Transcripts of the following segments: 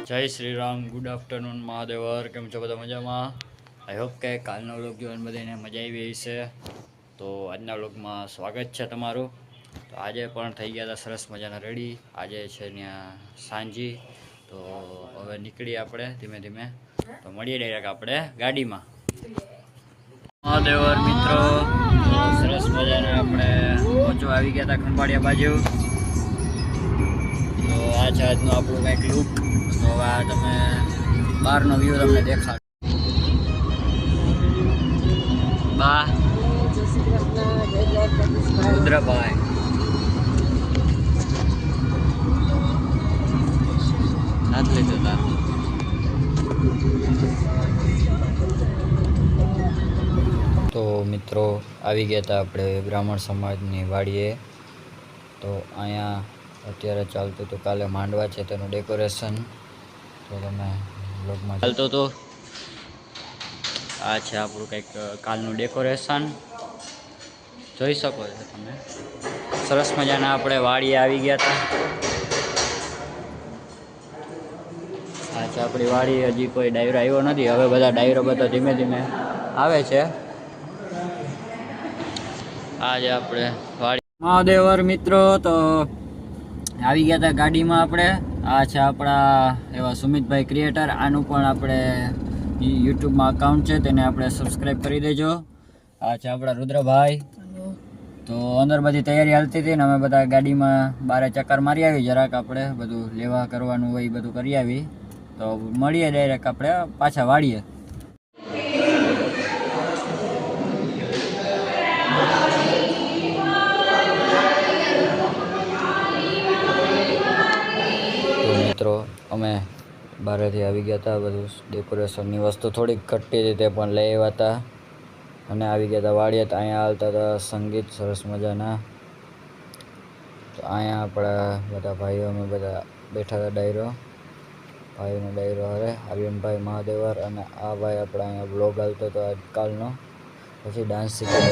જય Shri Ram, good afternoon મહાદેવર. કેમ છો બધા મજામાં? આઈ હોપ કે કાલનો વ્લોગ જોઈને બધાને મજા આવી છે. તો આજના વ્લોગમાં સ્વાગત છે તમારું. તો આજે પણ થઈ ગયા હતા સરસ મજાના રેડી. આજે છે ત્યાં સાંજી. તો હવે નીકળીએ આપણે ધીમે ધીમે. તો મળીએ ડાયરેક્ટ આપણે ગાડીમાં. મહાદેવર મિત્રો, સરસ મજાના આપણે પહોંચવા આવી ગયા હતા ખંભાળિયા બાજુ. તો આ છે આજનું આપણું કંઈક લુક. તો હવે તમે બહારનો વ્યૂ તમને દેખાડો. બા રુદ્રભાઈ નાથ લીધો તાર. તો મિત્રો આવી ગયા હતા આપણે બ્રાહ્મણ સમાજની વાડીએ. તો અહીંયા અત્યારે ચાલતું હતું, કાલે માંડવા છે તેનું ડેકોરેશન. તો તમે બ્લોગમાં ચાલતું હતું. આ છે આપણું કંઈક કાલનું ડેકોરેશન, જોઈ શકો છો તમે. સરસ મજાના આપણે વાડીએ આવી ગયા હતા. આ છે આપણી વાડી. હજી કોઈ ડાયરો આવ્યો નથી, હવે બધા ડાયરો બધા ધીમે ધીમે આવે છે. આજે આપણે વાડી મહાદેવર મિત્રો. તો આવી ગયા હતા ગાડીમાં આપણે. આ છે આપણા એવા સુમિતભાઈ ક્રિએટર. આનું પણ આપણે યુટ્યુબમાં અકાઉન્ટ છે, તેને આપણે સબસ્ક્રાઈબ કરી દેજો. આ છે આપણા રુદ્રભાઈ. તો અંદર બધી તૈયારી હાલતી હતી ને અમે બધા ગાડીમાં બારે ચક્કર મારી આવી. જરાક આપણે બધું લેવા કરવાનું હોય એ બધું કરી આવી. તો મળીએ ડાયરેક્ટ આપણે પાછા વાળીએ. મિત્રો અમે બહારેથી આવી ગયા હતા. બધું ડેકોરેશનની વસ્તુ થોડીક ઘટતી હતી તે પણ લઈ આવ્યા હતા અને આવી ગયા હતા વાડીએ. તો અહીંયા હાલતા હતા સંગીત સરસ મજાના. તો અહીંયા આપણા બધા ભાઈઓ અમે બધા બેઠા હતા ડાયરો, ભાઈઓનો ડાયરો હવે આર્યનભાઈ મહાદેવર. અને આ ભાઈ આપણા અહીંયા બ્લોગ હાલતો હતો આજકાલનો. પછી ડાન્સ શીખી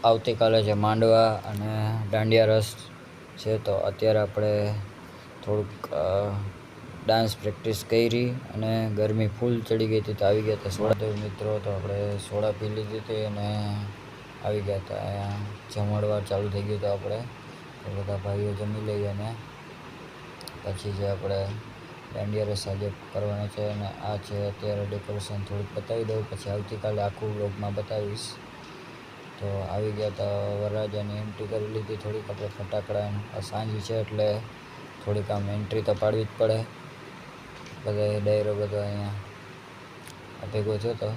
આવતીકાલે છે માંડવા અને દાંડિયા રસ છે. તો અત્યારે આપણે થોડુંક ડાન્સ પ્રેક્ટિસ કરી અને ગરમી ફૂલ ચડી ગઈ હતી. તો આવી ગયા હતા સોડા મિત્રો. તો આપણે સોડા પી લીધી હતી અને આવી ગયા હતા. અહીંયા જમણવાર ચાલુ થઈ ગયું હતું આપણે. તો બધા ભાઈઓ જમી લઈએ અને પછી જે આપણે દાંડિયા રસ આજે કરવાનો છે. અને આ છે અત્યારે ડેકોરેશન થોડુંક બતાવી દઉં, પછી આવતીકાલે આખું વ્લોગમાં બતાવીશ. તો આવી ગયા હતા વરરાજાની એન્ટ્રી કરી લીધી. થોડીક આપણે ફટાકડા સાંજી છે એટલે થોડીક આમ એન્ટ્રી તો પાડવી જ પડે. બધા ડાયરો બધો અહીંયા ભેગો થયો હતો.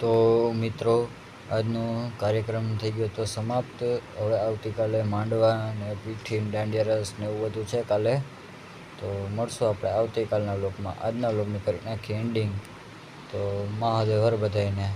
તો મિત્રો આજનો કાર્યક્રમ થઈ ગયો તો સમાપ્ત. હવે આવતીકાલે માંડવા ને પીઠી દાંડિયા રસ ને એવું બધું છે કાલે. તો મળશું આપણે આવતીકાલના વ્લોગમાં. આજના વ્લોગને કરી નાખીએ એન્ડિંગ. તો મહાદેવ હર બધાઈને.